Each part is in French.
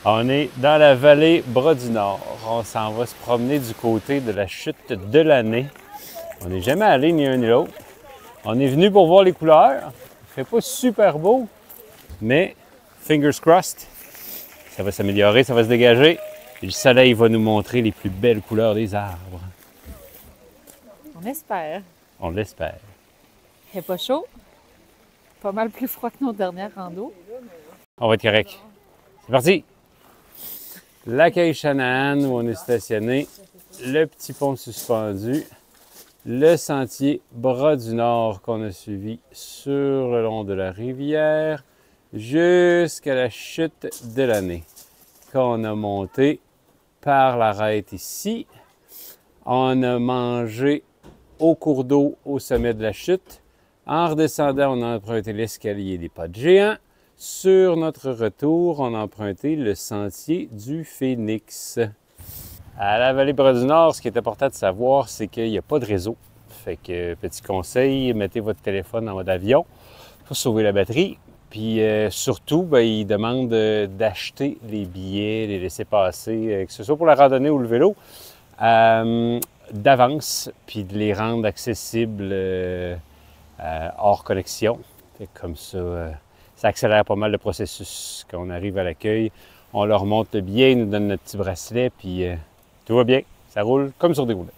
On est dans la vallée Bras-du-Nord. On s'en va se promener du côté de la chute de l'année. On n'est jamais allé ni un ni l'autre. On est venu pour voir les couleurs. Il fait pas super beau, mais fingers crossed, ça va s'améliorer, ça va se dégager. Et le soleil va nous montrer les plus belles couleurs des arbres. On espère. On l'espère. Il fait pas chaud. Pas mal plus froid que nos dernières randos. On va être correct. C'est parti! L'accueil Chanahan où on est stationné, le petit pont suspendu, le sentier Bras-du-Nord qu'on a suivi sur le long de la rivière jusqu'à la chute de l'année qu'on a monté par l'arête ici. On a mangé au cours d'eau au sommet de la chute. En redescendant, on a emprunté l'escalier des pas de géant. Sur notre retour, on a emprunté le sentier du Phénix. À la vallée Bras-du-Nord, ce qui est important de savoir, c'est qu'il n'y a pas de réseau. Fait que, petit conseil, mettez votre téléphone en mode avion pour sauver la batterie. Puis surtout, ils demandent d'acheter les billets, les laisser passer, que ce soit pour la randonnée ou le vélo, d'avance, puis de les rendre accessibles hors connexion. Fait que comme ça, ça accélère pas mal le processus. Quand on arrive à l'accueil, on leur montre le billet, ils nous donnent notre petit bracelet, puis tout va bien. Ça roule comme sur des roulettes.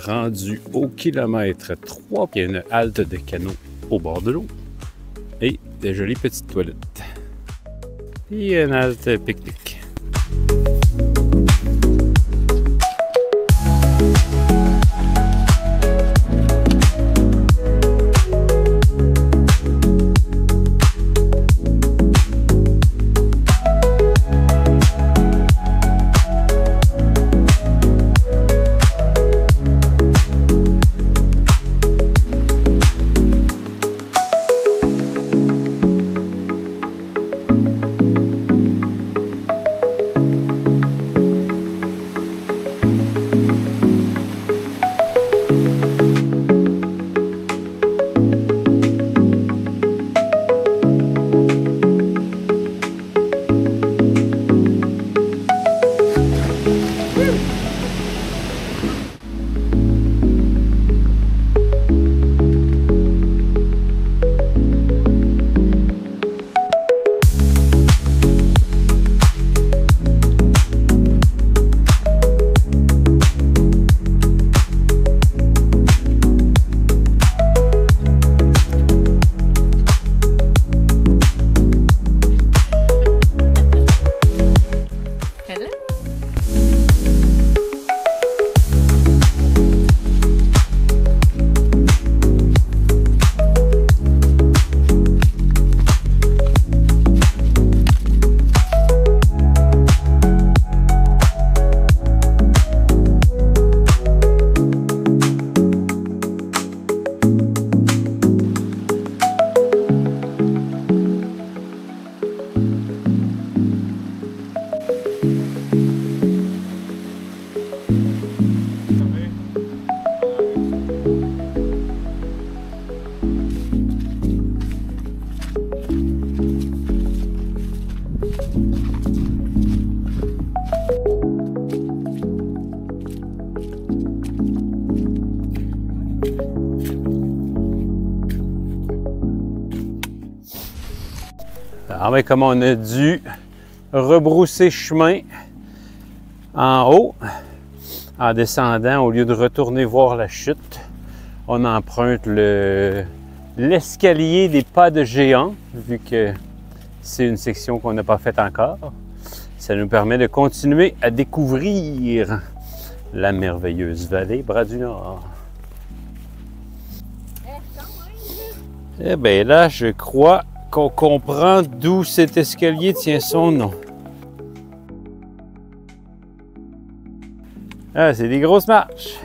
Rendu au kilomètre 3, il y a une halte de canot au bord de l'eau et des jolies petites toilettes. Et une halte pique-nique. Alors, bien, comme on a dû rebrousser chemin en haut, en descendant, au lieu de retourner voir la chute, on emprunte l'escalier des pas de géant, vu que c'est une section qu'on n'a pas faite encore. Ça nous permet de continuer à découvrir la merveilleuse vallée Bras-du-Nord. Eh bien là, je crois qu'on comprend d'où cet escalier tient son nom. Ah, c'est des grosses marches.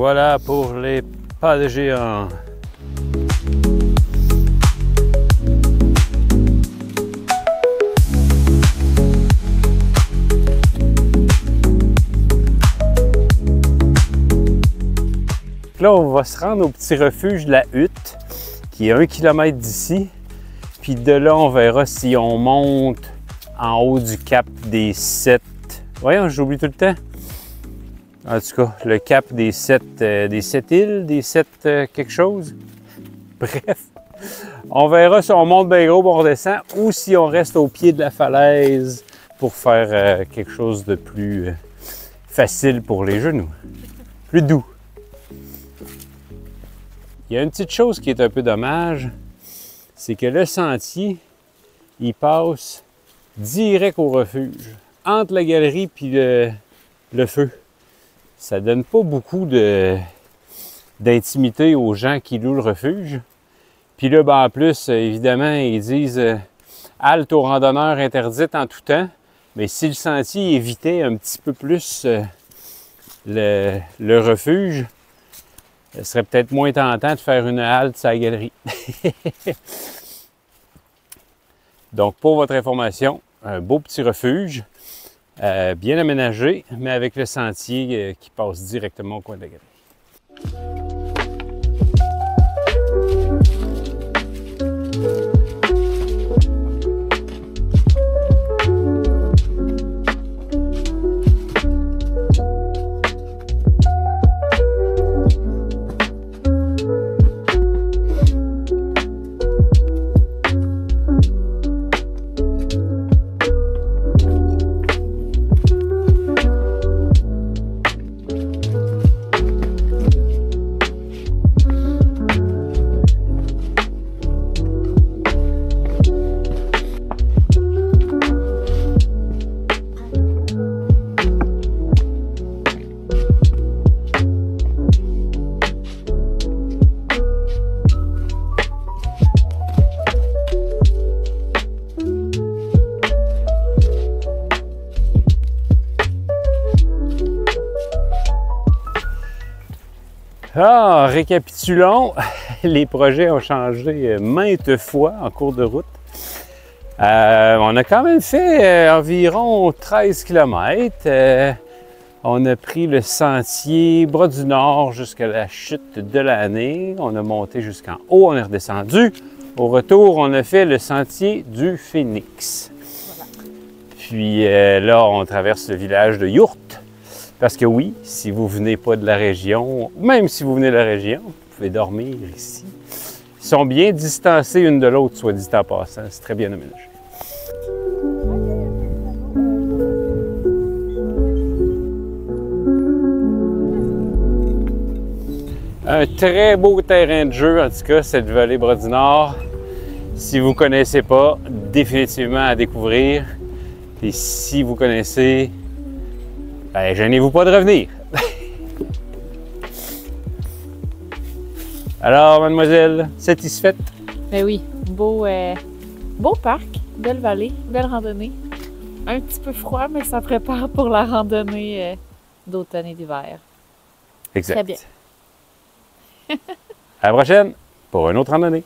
Voilà pour les pas de géant. Là, on va se rendre au petit refuge de la Hutte, qui est 1 km d'ici. Puis de là, on verra si on monte en haut du cap des 7. Voyons, j'oublie tout le temps. En tout cas, le cap des 7 îles, des 7 quelque chose. Bref, on verra si on monte bien gros, on redescend, ou si on reste au pied de la falaise pour faire quelque chose de plus facile pour les genoux, plus doux. Il y a une petite chose qui est un peu dommage, c'est que le sentier, il passe direct au refuge, entre la galerie et le feu. Ça donne pas beaucoup d'intimité aux gens qui louent le refuge. Puis là, ben, en plus, évidemment, ils disent halte aux randonneurs interdite en tout temps. Mais si le sentier évitait un petit peu plus le refuge, ce serait peut-être moins tentant de faire une halte sur la galerie. Donc, pour votre information, un beau petit refuge, bien aménagé, mais avec le sentier qui passe directement au coin de la galerie. Ah, récapitulons, les projets ont changé maintes fois en cours de route. On a quand même fait environ 13 km. On a pris le sentier Bras du Nord jusqu'à la chute de l'année. On a monté jusqu'en haut, on est redescendu. Au retour, on a fait le sentier du Phénix. Voilà. Puis là, on traverse le village de Yourte. Parce que oui, si vous venez pas de la région, même si vous venez de la région, vous pouvez dormir ici. Ils sont bien distancés une de l'autre, soit dit en passant. C'est très bien aménagé. Un très beau terrain de jeu, en tout cas, cette vallée Bras du Nord. Si vous ne connaissez pas, définitivement à découvrir. Et si vous connaissez, ben, gênez-vous pas de revenir. Alors, mademoiselle, satisfaite? Ben oui, beau parc, belle vallée, belle randonnée. Un petit peu froid, mais ça prépare pour la randonnée d'automne et d'hiver. Exact. Très bien. À la prochaine pour une autre randonnée.